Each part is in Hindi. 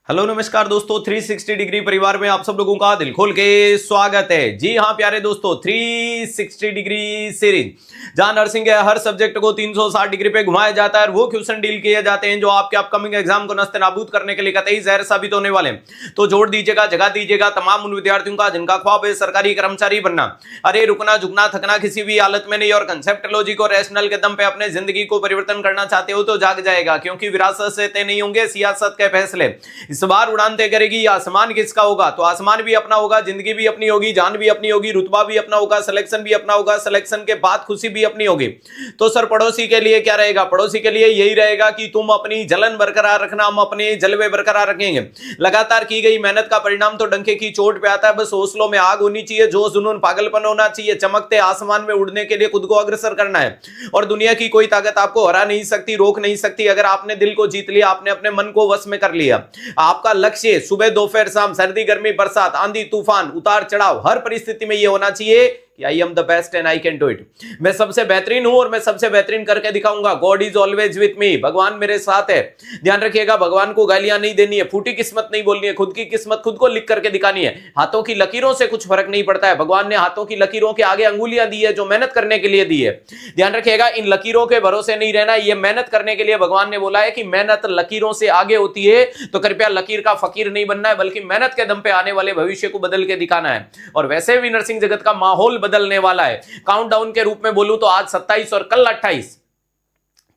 हेलो नमस्कार दोस्तों, 360 डिग्री परिवार में आप सब लोगों का दिल खोल के स्वागत है। जी हाँ प्यारे दोस्तों, 360 डिग्री सीरीज जहां नर्सिंग के हर सब्जेक्ट को 360 डिग्री पे घुमाया जाता है और वो क्वेश्चन डील किए जाते हैं जो आपके अपकमिंग एग्जाम को नस्ते नाबूद करने के लिए कतई जहर साबित होने वाले हैं। तो जोड़ दीजिएगा, जगा दीजिएगा तमाम उन विद्यार्थियों का जिनका ख्वाब है सरकारी कर्मचारी बनना। अरे रुकना झुकना थकना किसी भी हालत में नहीं, और कंसेप्ट लॉजिक और रैशनल के दम पे अपने जिंदगी को परिवर्तन करना चाहते हो तो जाग जाएगा, क्योंकि विरासत से तय नहीं होंगे सियासत के फैसले। इस बार उड़ान तय करेगी आसमान किसका होगा, तो आसमान भी अपना होगा, जिंदगी भी अपनी होगी, जान भी अपनी होगी, रुतबा भी अपना होगा, सिलेक्शन भी अपना होगा, सिलेक्शन के बाद खुशी भी अपनी होगी। तो सर पड़ोसी के लिए क्या रहेगा? पड़ोसी के लिए यही रहेगा कि तुम अपनी जलन बरकरार रखना, हम अपने जलवे बरकरार रखेंगे। लगातार की गई मेहनत का परिणाम तो डंके की चोट पे आता है। बस हौसलों में आग होनी चाहिए, जोश जुनून पागलपन होना चाहिए, चमकते आसमान में उड़ने के लिए खुद को अग्रसर करना है। और दुनिया की कोई ताकत आपको हरा नहीं सकती, रोक नहीं सकती। अगर आपने दिल को जीत लिया, आपने अपने मन को वश में कर लिया, आपका लक्ष्य सुबह दोपहर शाम, सर्दी गर्मी बरसात आंधी तूफान उतार चढ़ाव हर परिस्थिति में यह होना चाहिए कि I am the best and I can do it. मैं सबसे बेहतरीन हूं और मैं सबसे बेहतरीन करके दिखाऊंगा। God is always with me, भगवान मेरे साथ है। ध्यान रखिएगा, भगवान को गालियां नहीं देनी है, फूटी किस्मत नहीं बोलनी है, खुद की किस्मत खुद को लिख करके दिखानी है। हाथों की लकीरों से कुछ फर्क नहीं पड़ता है। भगवान ने हाथों की लकीरों के आगे अंगुलियां दी है जो मेहनत करने के लिए दी है। ध्यान रखिएगा, इन लकीरों के भरोसे नहीं रहना, ये मेहनत करने के लिए भगवान ने बोला है कि मेहनत लकीरों से आगे होती है। तो कृपया लकीर का फकीर नहीं बनना है, बल्कि मेहनत के दम पे आने वाले भविष्य को बदल के दिखाना है। और वैसे भी नर्सिंग जगत का माहौल बदलने वाला है। काउंटडाउन के रूप में बोलूं तो आज 27 और कल 28।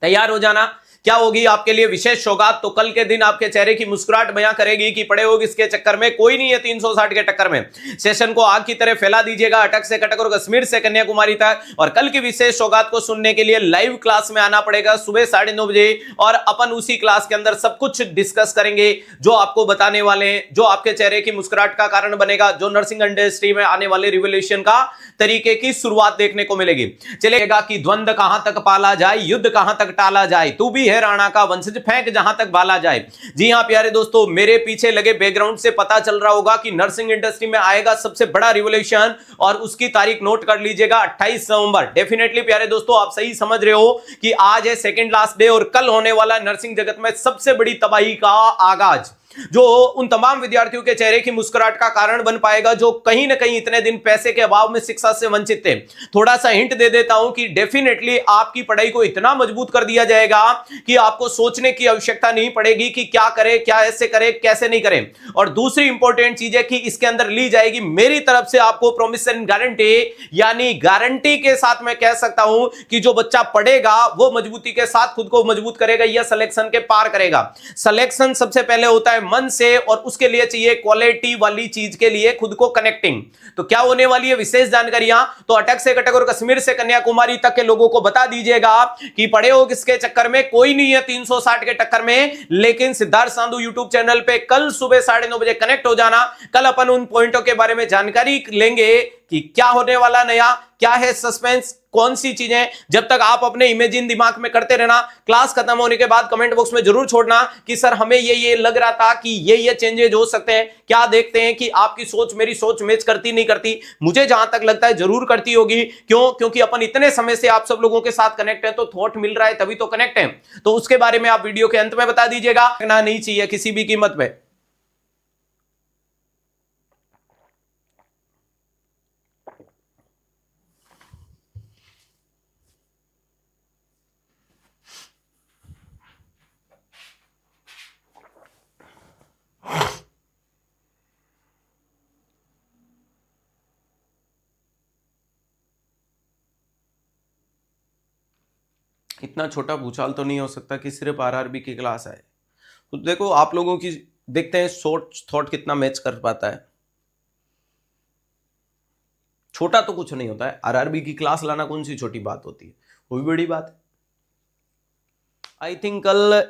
तैयार हो जाना। क्या होगी आपके लिए विशेष सौगात? तो कल के दिन आपके चेहरे की मुस्कुराहट बयां करेगी कि पड़े हो किसके चक्कर में, कोई नहीं है 360 के टक्कर में। सेशन को आग की तरह फैला दीजिएगा, अटक से कटक और कश्मीर से कन्याकुमारी तक। और कल की विशेष सौगात को सुनने के लिए लाइव क्लास में आना पड़ेगा सुबह 9:30 बजे, और अपन उसी क्लास के अंदर सब कुछ डिस्कस करेंगे, जो आपको बताने वाले हैं, जो आपके चेहरे की मुस्कुराहट का कारण बनेगा, जो नर्सिंग इंडस्ट्री में आने वाले रिवोल्यूशन का तरीके की शुरुआत देखने को मिलेगी। चलेगा कि द्वंद्व कहां तक पाला जाए, युद्ध कहां तक टाला जाए, तू भी है राणा का वंशज, फेंक जहां तक बाला जाए। जी हां प्यारे दोस्तों, मेरे पीछे लगे बैकग्राउंड से पता चल रहा होगा कि नर्सिंग इंडस्ट्री में आएगा सबसे बड़ा रिवोल्यूशन, और उसकी तारीख नोट कर लीजिएगा 28 नवंबर। डेफिनेटली प्यारे दोस्तों, आप सही समझ रहे हो कि आज है सेकंड लास्ट डे, और कल होने वाला नर्सिंग जगत में सबसे बड़ी तबाही का आगाज, जो उन तमाम विद्यार्थियों के चेहरे की मुस्कुराहट का कारण बन पाएगा जो कहीं ना कहीं इतने दिन पैसे के अभाव में शिक्षा से वंचित थे। थोड़ा सा हिंट दे देता हूं कि डेफिनेटली आपकी पढ़ाई को इतना मजबूत कर दिया जाएगा कि आपको सोचने की आवश्यकता नहीं पड़ेगी कि क्या करें, क्या ऐसे करें, कैसे नहीं करें। और दूसरी इंपॉर्टेंट चीज है कि इसके अंदर ली जाएगी मेरी तरफ से आपको प्रॉमिस एंड गारंटी, यानी गारंटी के साथ मैं कह सकता हूं कि जो बच्चा पढ़ेगा वो मजबूती के साथ खुद को मजबूत करेगा या सिलेक्शन के पार करेगा। सिलेक्शन सबसे पहले होता है मन से, और उसके लिए चाहिए क्वालिटी वाली चीज के लिए खुद को कनेक्टिंग। तो क्या होने वाली है विशेष जानकारियां, तो अटक से कटक और कश्मीर से कन्याकुमारी तक के लोगों को बता दीजिएगा कि पड़े हो किसके चक्कर में, कोई नहीं है 360 के टक्कर में। लेकिन सिद्धार्थ सांधु यूट्यूब चैनल पे कल सुबह 9:30 बजे कनेक्ट हो जाना। कल अपन उन पॉइंटों के बारे में जानकारी लेंगे कि क्या होने वाला नया, क्या है सस्पेंस, कौन सी चीजें। जब तक आप अपने इमेजिन दिमाग में करते रहना, क्लास खत्म होने के बाद कमेंट बॉक्स में जरूर छोड़ना कि सर हमें ये लग रहा था कि ये चेंजेस हो सकते हैं। क्या देखते हैं कि आपकी सोच मेरी सोच मैच करती नहीं करती? मुझे जहां तक लगता है जरूर करती होगी। क्यों? क्योंकि अपन इतने समय से आप सब लोगों के साथ कनेक्ट है, तो थॉट मिल रहा है तभी तो कनेक्ट है। तो उसके बारे में आप वीडियो के अंत में बता दीजिएगा, नहीं चाहिए किसी भी कीमत में। इतना छोटा भूचाल तो नहीं हो सकता कि सिर्फ आरआरबी की क्लास आए। तो देखो आप लोगों की, देखते हैं शॉर्ट थॉट कितना मैच कर पाता है। छोटा तो कुछ नहीं होता है, आरआरबी की क्लास लाना कौन सी छोटी बात होती है, वो भी बड़ी बात है। आई थिंक कल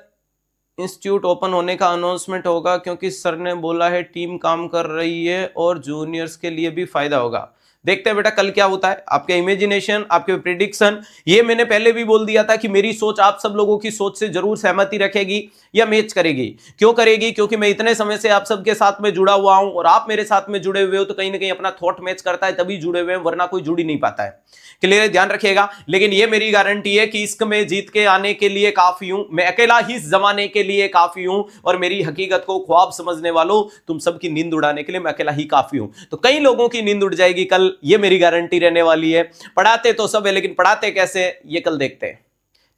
इंस्टीट्यूट ओपन होने का अनाउंसमेंट होगा, क्योंकि सर ने बोला है टीम काम कर रही है और जूनियर्स के लिए भी फायदा होगा। देखते हैं बेटा कल क्या होता है। आपके इमेजिनेशन, आपके प्रिडिक्शन, ये मैंने पहले भी बोल दिया था कि मेरी सोच आप सब लोगों की सोच से जरूर सहमति रखेगी या मैच करेगी। क्यों करेगी? क्योंकि मैं इतने समय से आप सबके साथ में जुड़ा हुआ हूं और आप मेरे साथ में जुड़े हुए हो, तो कहीं ना कहीं अपना थॉट मैच करता है तभी जुड़े हुए हैं, वरना कोई जुड़ ही नहीं पाता है। क्लियर? ध्यान रखिएगा। लेकिन ये मेरी गारंटी है कि इश्क में जीत के आने के लिए काफी हूं, मैं अकेला ही इस जमाने के लिए काफी हूं, और मेरी हकीकत को ख्वाब समझने वालों, तुम सबकी नींद उड़ाने के लिए मैं अकेला ही काफी हूं। तो कई लोगों की नींद उड़ जाएगी कल, ये मेरी गारंटी रहने वाली है। पढ़ाते तो सब है, लेकिन पढ़ाते कैसे, ये कल देखते हैं।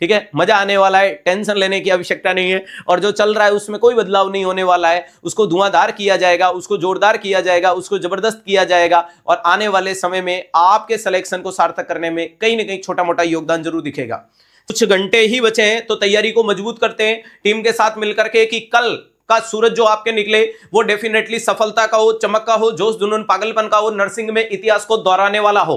ठीक है, मजा आने वाला है, टेंशन लेने की आवश्यकता नहीं है। और जो चल रहा है उसमें कोई बदलाव नहीं होने वाला है, उसको धुआंधार किया जाएगा, उसको जोरदार किया जाएगा, उसको जबरदस्त किया जाएगा, और आने वाले समय में आपके सिलेक्शन को सार्थक करने में कहीं ना कहीं छोटा मोटा योगदान जरूर दिखेगा। कुछ घंटे ही बचे हैं, तो तैयारी को मजबूत करते हैं टीम के साथ मिलकर के, कि कल का सूरज जो आपके निकले वो डेफिनेटली सफलता का हो, चमक का हो, जोश जुनून पागलपन का हो, नर्सिंग में इतिहास को दोहराने वाला हो,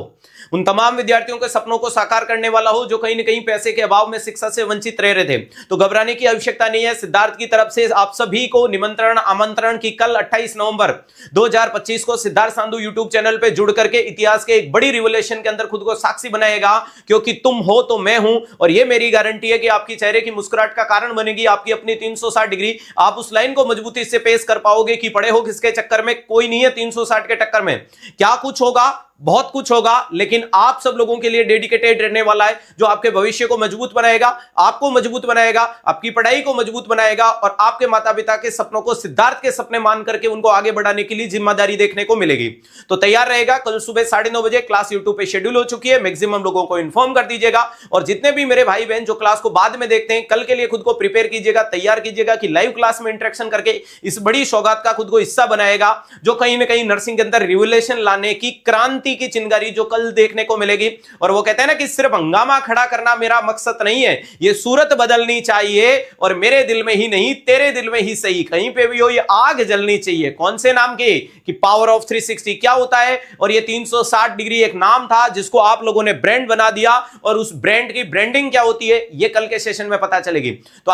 उन तमाम विद्यार्थियों के सपनों को साकार करने वाला हो जो कहीं न कहीं पैसे के अभाव में शिक्षा से वंचित रह रहे थे। तो घबराने की आवश्यकता नहीं है। सिद्धार्थ की तरफ से आप सभी को निमंत्रण, आमंत्रण की कल 28 नवंबर 2025 को सिद्धार्थ सांधु यूट्यूब चैनल पे जुड़ करके इतिहास के एक बड़ी रिवोल्यूशन के अंदर खुद को साक्षी बनाएगा, क्योंकि तुम हो तो मैं हूं, और यह मेरी गारंटी है कि आपकी चेहरे की मुस्कुराहट का कारण बनेगी आपकी अपनी 360 डिग्री। आप उस लाइन को मजबूती से पेश कर पाओगे कि पड़े हो किसके चक्कर में, कोई नहीं है 360 के टक्कर में। क्या कुछ होगा, बहुत कुछ होगा, लेकिन आप सब लोगों के लिए डेडिकेटेड रहने वाला है, जो आपके भविष्य को मजबूत बनाएगा, आपको मजबूत बनाएगा, आपकी पढ़ाई को मजबूत बनाएगा, और आपके माता पिता के सपनों को सिद्धार्थ के सपने मान करके उनको आगे बढ़ाने के लिए जिम्मेदारी देखने को मिलेगी। तो तैयार रहेगा। कल सुबह 9:30 बजे क्लास यूट्यूब पे शेड्यूल हो चुकी है, मैक्सिमम लोगों को इन्फॉर्म कर दीजिएगा। और जितने भी मेरे भाई बहन जो क्लास को बाद में देखते हैं, कल के लिए खुद को प्रिपेयर कीजिएगा, तैयार कीजिएगा कि लाइव क्लास में इंटरेक्शन करके इस बड़ी सौगात का खुद को हिस्सा बनाएगा, जो कहीं ना कहीं नर्सिंग के अंदर रिवोल्यूशन लाने की, क्रांति की चिंगारी जो कल देखने को मिलेगी। और वो कहते हैं ना कि सिर्फ हंगामा खड़ा करना मेरा मकसद नहीं है, ये सूरत बदलनी चाहिए, और मेरे दिल में ही नहीं तेरे दिल में ही सही, कहीं पे भी हो ये आग जलनी चाहिए। कौन से नाम की? कि पावर ऑफ 360 क्या होता है, और ये 360 डिग्री एक नाम था जिसको आप लोगों ने ब्रांड बना दिया, और उस ब्रांड की ब्रांडिंग क्या होती है ये कल के सेशन में पता चलेगी। तो